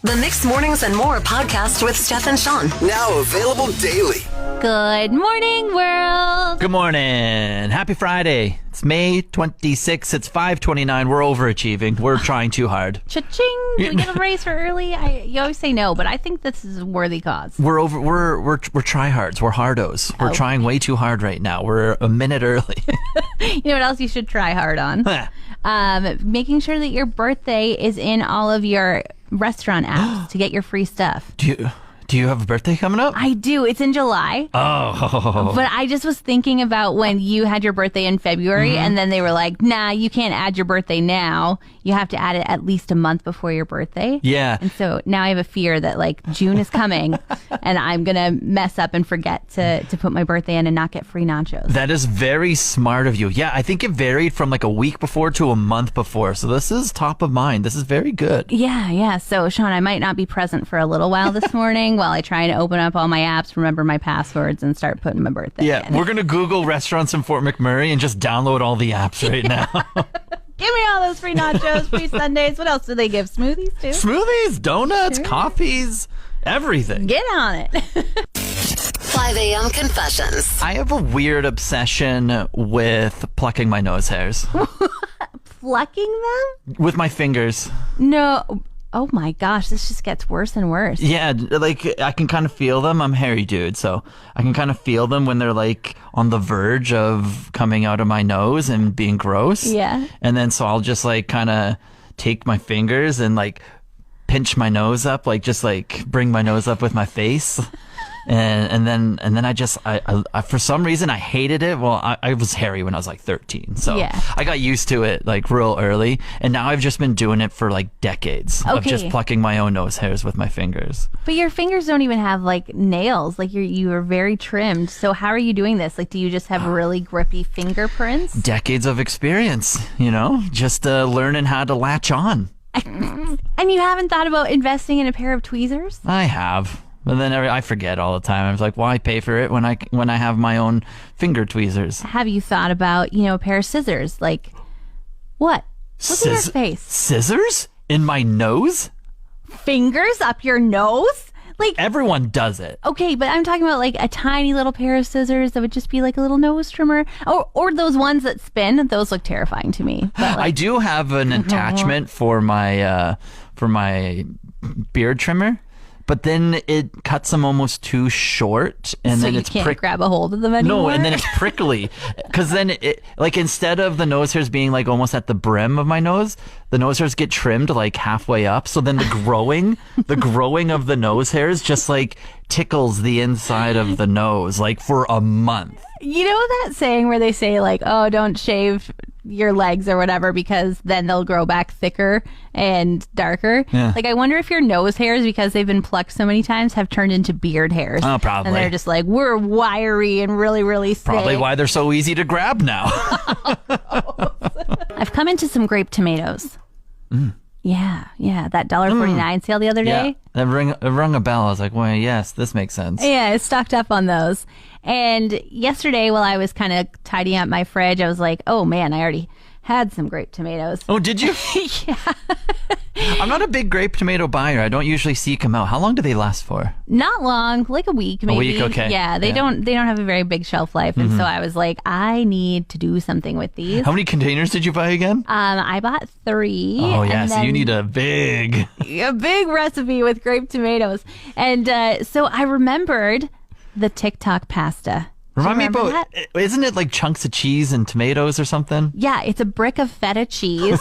The Mixed Mornings and More podcast with Steph and Sean. Now available daily. Good morning, world. Good morning. Happy Friday. It's May 26th. It's 5:29. We're overachieving. We're trying too hard. Cha-ching. Do we get a raise for early? You always say no, but I think this is a worthy cause. We're tryhards. We're hardos. We're trying way too hard right now. We're a minute early. You know what else you should try hard on? Making sure that your birthday is in all of your restaurant apps to get your free stuff. Do you have a birthday coming up? I do. It's in July. Oh. But I just was thinking about when you had your birthday in February, and then they were like, nah, you can't add your birthday now. You have to add it at least a month before your birthday. Yeah. And so now I have a fear that like June is coming and I'm going to mess up and forget to put my birthday in and not get free nachos. That is very smart of you. Yeah, I think it varied from like a week before to a month before. So this is top of mind. This is very good. Yeah. So, Sean, I might not be present for a little while this morning while I try and open up all my apps, remember my passwords, and start putting my birthday in. We're going to Google restaurants in Fort McMurray and just download all the apps right now. Give me all those free nachos, free sundaes. What else do they give? Smoothies, too? Smoothies, donuts, Sure. coffees, everything. Get on it. 5 a.m. confessions. I have a weird obsession with plucking my nose hairs. Plucking them? With my fingers. No. Oh my gosh, this just gets worse and worse. Yeah, like I can kind of feel them. I'm a hairy dude, so I can kind of feel them when they're like on the verge of coming out of my nose and being gross. Yeah. And then so I'll just like kind of take my fingers and like pinch my nose up, like just like bring my nose up with my face. And then I just for some reason I hated it. Well, I was hairy when I was like 13, so Yeah. I got used to it like real early, and now I've just been doing it for like decades of Okay. just plucking my own nose hairs with my fingers. But your fingers don't even have like nails. Like you are very trimmed. So how are you doing this? Like, do you just have really grippy fingerprints? Decades of experience, just learning how to latch on. And you haven't thought about investing in a pair of tweezers? I have. But then I forget all the time. I was like, why pay for it when I have my own finger tweezers? Have you thought about, a pair of scissors? Like, what? Look at your face. Scissors? In my nose? Fingers up your nose? Like, Everyone does it. okay, but I'm talking about like a tiny little pair of scissors that would just be like a little nose trimmer. Or those ones that spin. Those look terrifying to me. But I do have an attachment for my beard trimmer, but then it cuts them almost too short, and so then you it's can't grab a hold of them anymore? No, and then it's prickly. Because then it, like, instead of the nose hairs being like almost at the brim of my nose, the nose hairs get trimmed like halfway up. So then the growing of the nose hairs just like tickles the inside of the nose like for a month. You know that saying where they say like, oh, don't shave your legs or whatever because then they'll grow back thicker and darker. Yeah. Like, I wonder if your nose hairs, because they've been plucked so many times, have turned into beard hairs. Oh, probably. And they're just like, we're wiry and really, really thick. Probably why they're so easy to grab now. I've come into some grape tomatoes. Yeah. That $1.49 sale the other day. It rung a bell. I was like, well, yes, this makes sense. Yeah, it's stocked up on those. And yesterday, while I was kind of tidying up my fridge, I was like, oh man, I already had some grape tomatoes. Oh, did you? Yeah. I'm not a big grape tomato buyer. I don't usually seek them out. How long do they last for? Not long, like a week maybe. A week, okay. Yeah, they don't have a very big shelf life, and so I was like, I need to do something with these. How many containers did you buy again? I bought 3. Oh yeah, and so you then need a big recipe with grape tomatoes, and so I remembered the TikTok pasta. Do you Remind me remember about, that? isn't it like chunks of cheese and tomatoes or something? Yeah, it's a brick of feta cheese,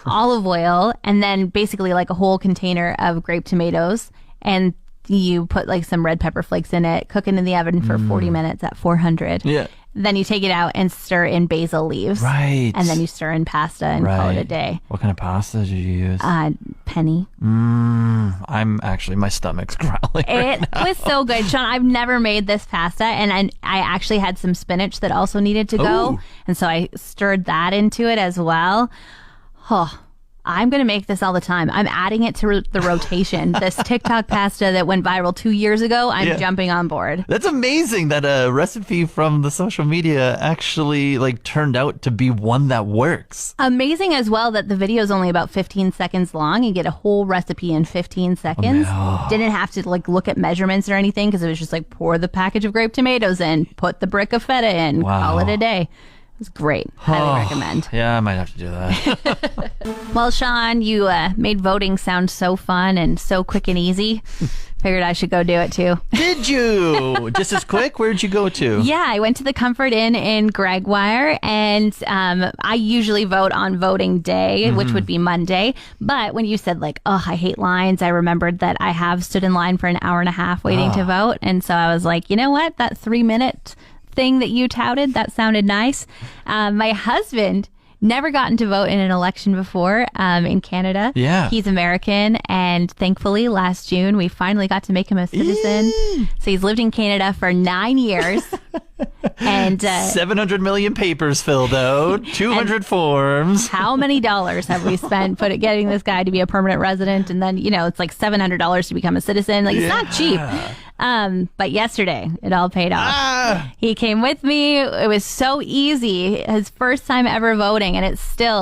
olive oil, and then basically like a whole container of grape tomatoes. And you put like some red pepper flakes in it, cook it in the oven for 40 minutes at 400. Yeah. Then you take it out and stir in basil leaves. Right. And then you stir in pasta and call it a day. What kind of pasta did you use? Penny. My stomach's growling. It was so good, Sean. I've never made this pasta, and I actually had some spinach that also needed to go. Ooh. And so I stirred that into it as well. Oh, I'm going to make this all the time. I'm adding it to the rotation. This TikTok pasta that went viral 2 years ago, I'm jumping on board. That's amazing that a recipe from the social media actually like turned out to be one that works. Amazing as well that the video is only about 15 seconds long. You get a whole recipe in 15 seconds. Didn't have to like look at measurements or anything because it was just like pour the package of grape tomatoes in, put the brick of feta in, call it a day. It's great. Highly recommend. Yeah, I might have to do that. Well, Sean, you made voting sound so fun and so quick and easy. Figured I should go do it too. Did you? Just as quick? Where'd you go to? Yeah, I went to the Comfort Inn in Gregoire, and I usually vote on voting day, which would be Monday. But when you said like, oh, I hate lines, I remembered that I have stood in line for an hour and a half waiting to vote. And so I was like, you know what? That 3-minute thing that you touted, that sounded nice. My husband never gotten to vote in an election before in Canada. Yeah. He's American, and thankfully last June we finally got to make him a citizen. So he's lived in Canada for 9 years. And 700 million papers filled out, 200 forms. How many dollars have we spent getting this guy to be a permanent resident? And then, it's like $700 to become a citizen. Like, it's not cheap. But yesterday, it all paid off. He came with me. It was so easy. His first time ever voting. And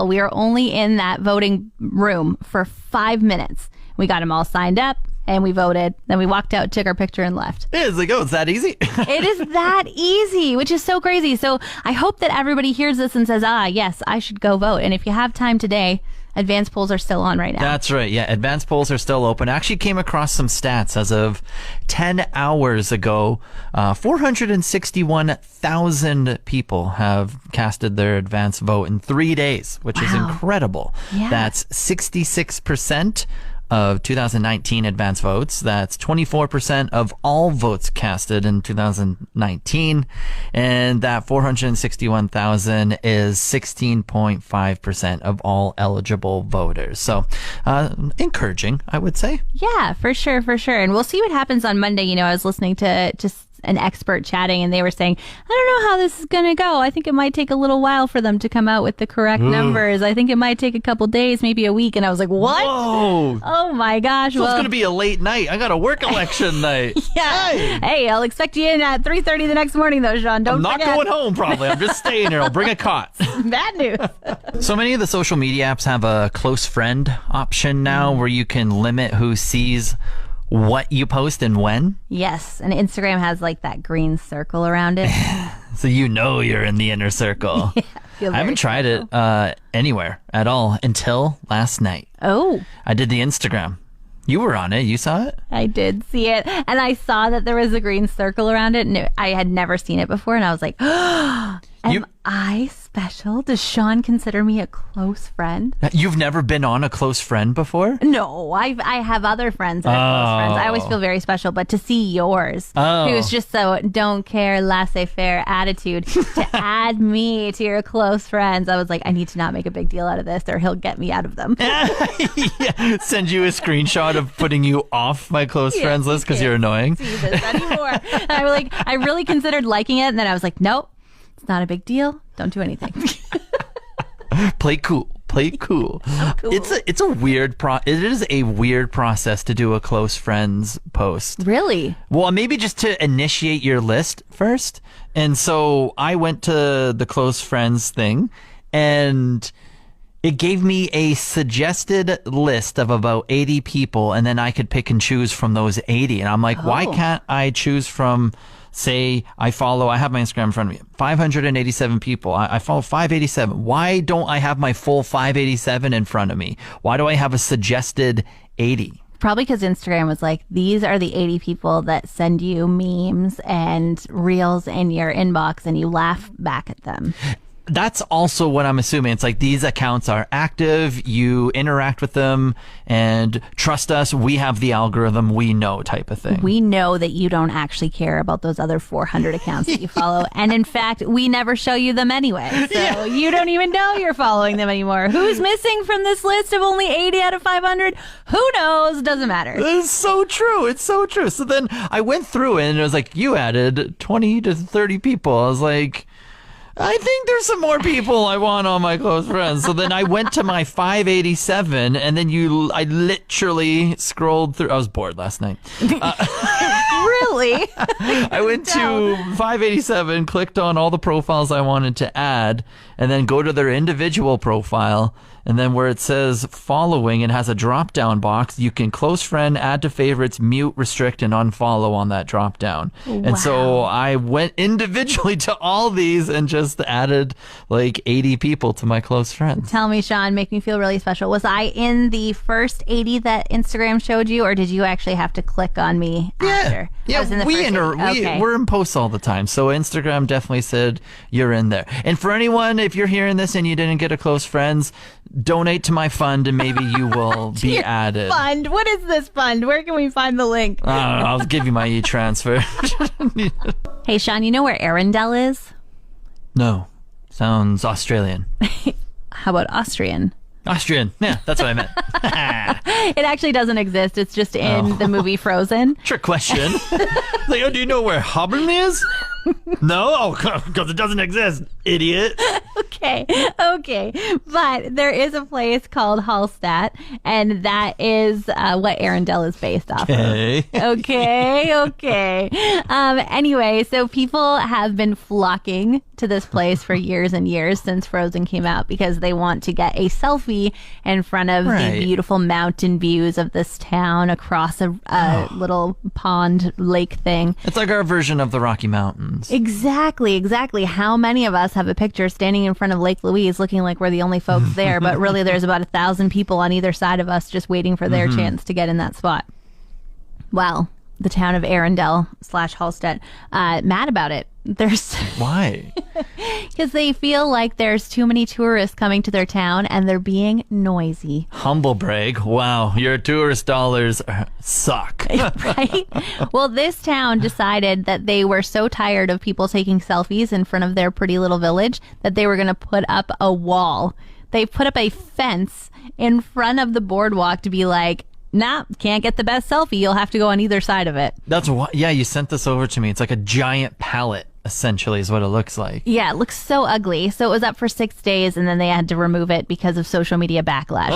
we are only in that voting room for 5 minutes. We got him all signed up. And we voted. Then we walked out, took our picture, and left. It's like, it's that easy? It is that easy, which is so crazy. So I hope that everybody hears this and says, yes, I should go vote. And if you have time today, advanced polls are still on right now. That's right. Yeah, advanced polls are still open. I actually came across some stats as of 10 hours ago. 461,000 people have casted their advance vote in 3 days, which is incredible. Yeah. That's 66% of 2019 advance votes. That's 24% of all votes casted in 2019. And that 461,000 is 16.5% of all eligible voters. So encouraging, I would say. Yeah, for sure, for sure. And we'll see what happens on Monday. I was listening to just an expert chatting, and they were saying, I don't know how this is going to go. I think it might take a little while for them to come out with the correct numbers. I think it might take a couple days, maybe a week. And I was like, what? Whoa. Oh my gosh. So it's going to be a late night. I got a work election night. Yeah. Hey, I'll expect you in at 3:30 the next morning though, Sean. Don't forget. I'm not going home probably. I'm just staying here. I'll bring a cot. Bad news. So many of the social media apps have a close friend option now where you can limit who sees what you post and when. Yes, and Instagram has like that green circle around it. So you're in the inner circle. Yeah, I haven't tried it anywhere at all until last night. Oh. I did the Instagram. You were on it. You saw it? I did see it. And I saw that there was a green circle around it, and I had never seen it before. And I was like, am I special? Does Sean consider me a close friend? You've never been on a close friend before? No, I have other friends that are close friends. I always feel very special, but to see yours, who's just so don't care, laissez-faire attitude, to add me to your close friends, I was like, I need to not make a big deal out of this, or he'll get me out of them. Yeah. Send you a screenshot of putting you off my close friends list because you're annoying. See this anymore. And I really considered liking it, and then I was like, nope. It's not a big deal. Don't do anything. Play cool. Cool. It's a weird it is a weird process to do a close friends post. Really? Well, maybe just to initiate your list first. And so I went to the close friends thing, and it gave me a suggested list of about 80 people, and then I could pick and choose from those 80. And I'm like, why can't I choose from, say, I have my Instagram in front of me, 587 people. I follow 587. Why don't I have my full 587 in front of me? Why do I have a suggested 80? Probably because Instagram was like, these are the 80 people that send you memes and reels in your inbox, and you laugh back at them. That's also what I'm assuming. It's like these accounts are active, you interact with them, and trust us, we have the algorithm, we know type of thing. We know that you don't actually care about those other 400 accounts that you follow. And in fact, we never show you them anyway. So you don't even know you're following them anymore. Who's missing from this list of only 80 out of 500? Who knows? Doesn't matter. It's so true. It's so true. So then I went through it, and it was like, you added 20 to 30 people. I was like, I think there's some more people I want on my close friends. So then I went to my 587, and then I literally scrolled through. I was bored last night. Really? I went to 587, clicked on all the profiles I wanted to add, and then go to their individual profile. And then where it says following, it has a drop down box. You can close friend, add to favorites, mute, restrict, and unfollow on that drop down. Wow. And so I went individually to all these and just added like 80 people to my close friends. Tell me, Sean, make me feel really special. Was I in the first 80 that Instagram showed you, or did you actually have to click on me after? Yeah, I was in the first 80. Okay. we're in posts all the time. So Instagram definitely said you're in there. And for anyone, if you're hearing this and you didn't get a close friends, donate to my fund and maybe you will be added. Fund? What is this fund? Where can we find the link? I don't know. I'll give you my e-transfer. Hey, Sean, you know where Arendelle is? No. Sounds Australian. How about Austrian? Austrian. Yeah, that's what I meant. It actually doesn't exist. It's just in the movie Frozen. Trick question. Like, oh, do you know where Hobben is? No? Oh, because it doesn't exist, idiot. Okay. But there is a place called Hallstatt, and that is what Arendelle is based off of. Okay. Anyway, so people have been flocking to this place for years and years since Frozen came out because they want to get a selfie in front of the beautiful mountain views of this town across a little pond lake thing. It's like our version of the Rocky Mountains. Exactly. How many of us have a picture standing in front of Lake Louise looking like we're the only folks there, but really there's about 1,000 people on either side of us just waiting for their chance to get in that spot. Well, the town of Arendelle / Hallstatt, mad about it. Why? Because they feel like there's too many tourists coming to their town and they're being noisy. Humble brag. Wow, your tourist dollars suck. Right? Well, this town decided that they were so tired of people taking selfies in front of their pretty little village that they were going to put up a wall. They put up a fence in front of the boardwalk to be like, nah, can't get the best selfie. You'll have to go on either side of it. That's what. Yeah, you sent this over to me. It's like a giant pallet, essentially, is what it looks like. Yeah, it looks so ugly. So it was up for 6 days, and then they had to remove it because of social media backlash.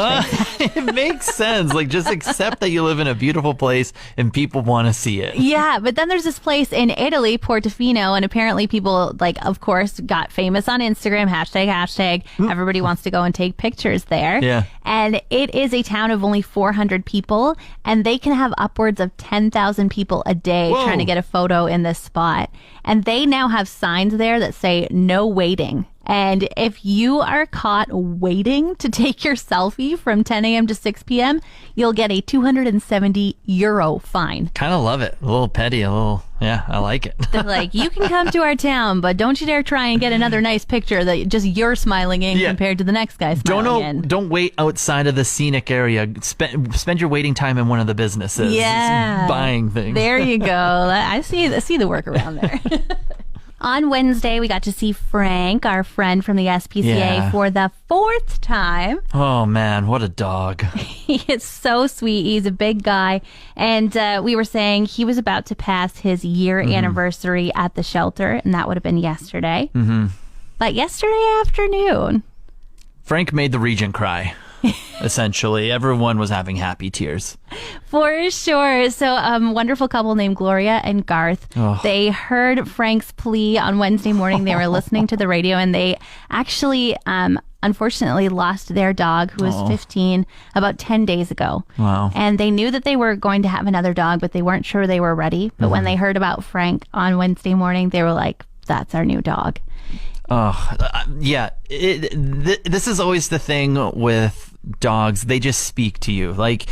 It makes sense. Like, just accept that you live in a beautiful place and people want to see it. Yeah, but then there's this place in Italy, Portofino, and apparently people, like, of course, got famous on Instagram, hashtag. Everybody wants to go and take pictures there. Yeah. And it is a town of only 400 people, and they can have upwards of 10,000 people a day trying to get a photo in this spot. And they now have signs there that say no waiting. And if you are caught waiting to take your selfie from 10 a.m. to 6 p.m., you'll get a €270 fine. Kind of love it. A little petty, yeah, I like it. They're like, you can come to our town, but don't you dare try and get another nice picture that just you're smiling in compared to the next guy smiling in. Don't wait outside of the scenic area. Spend your waiting time in one of the businesses. Yeah. Buying things. There you go. I see the workaround there. On Wednesday, we got to see Frank, our friend from the SPCA, for the 4th time. Oh, man, what a dog. He is so sweet. He's a big guy. And we were saying he was about to pass his year anniversary at the shelter, and that would have been yesterday. But yesterday afternoon, Frank made the region cry. Essentially, everyone was having happy tears. For sure. So, wonderful couple named Gloria and Garth. They heard Frank's plea on Wednesday morning. They were listening to the radio, and they actually, unfortunately, lost their dog, who was 15, about 10 days ago. Wow. And they knew that they were going to have another dog, but they weren't sure they were ready. But when they heard about Frank on Wednesday morning, they were like, that's our new dog. Yeah. This is always the thing with dogs. They just speak to you. Like,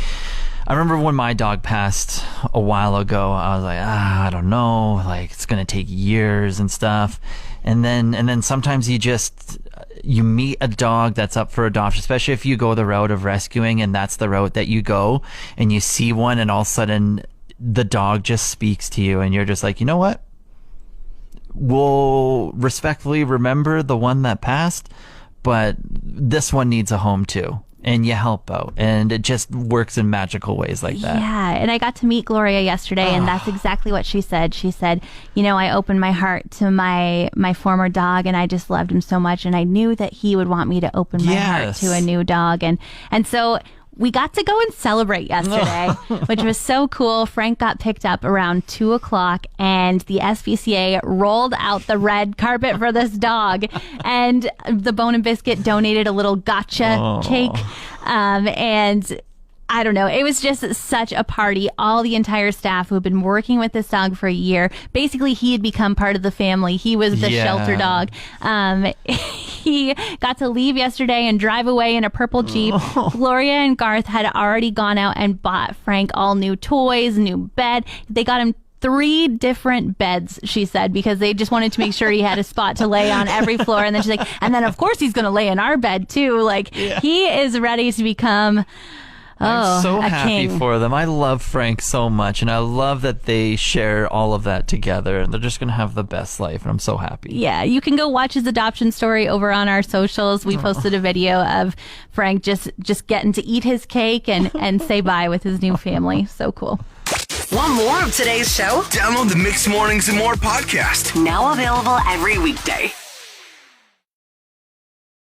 I remember when my dog passed a while ago, I was like, I don't know, like, it's going to take years and stuff. And then sometimes you meet a dog that's up for adoption, especially if you go the route of rescuing and that's the route that you go, and you see one and all of a sudden the dog just speaks to you and you're just like, you know what? We'll respectfully remember the one that passed, but this one needs a home too. and you help out, and it just works in magical ways like that. Yeah, and I got to meet Gloria yesterday, and that's exactly what she said. She said, I opened my heart to my former dog, and I just loved him so much, and I knew that he would want me to open my heart to a new dog, and so we got to go and celebrate yesterday, which was so cool. Frank got picked up around 2:00, and the SPCA rolled out the red carpet for this dog. And the Bone and Biscuit donated a little gotcha cake. And I don't know. It was just such a party. All the entire staff who had been working with this dog for a year. Basically, he had become part of the family. He was the shelter dog. He got to leave yesterday and drive away in a purple Jeep. Gloria and Garth had already gone out and bought Frank all new toys, new bed. They got him 3 different beds, she said, because they just wanted to make sure he had a spot to lay on every floor. And then she's like, and then of course he's going to lay in our bed too. Like, he is ready to become... I'm so happy king. for them. I love Frank so much, and I love that they share all of that together, and they're just going to have the best life, and I'm so happy. Yeah, you can go watch his adoption story over on our socials. We posted a video of Frank just getting to eat his cake and say bye with his new family. So cool. Want more of today's show? Download the Mixed Mornings and More podcast. Now available every weekday.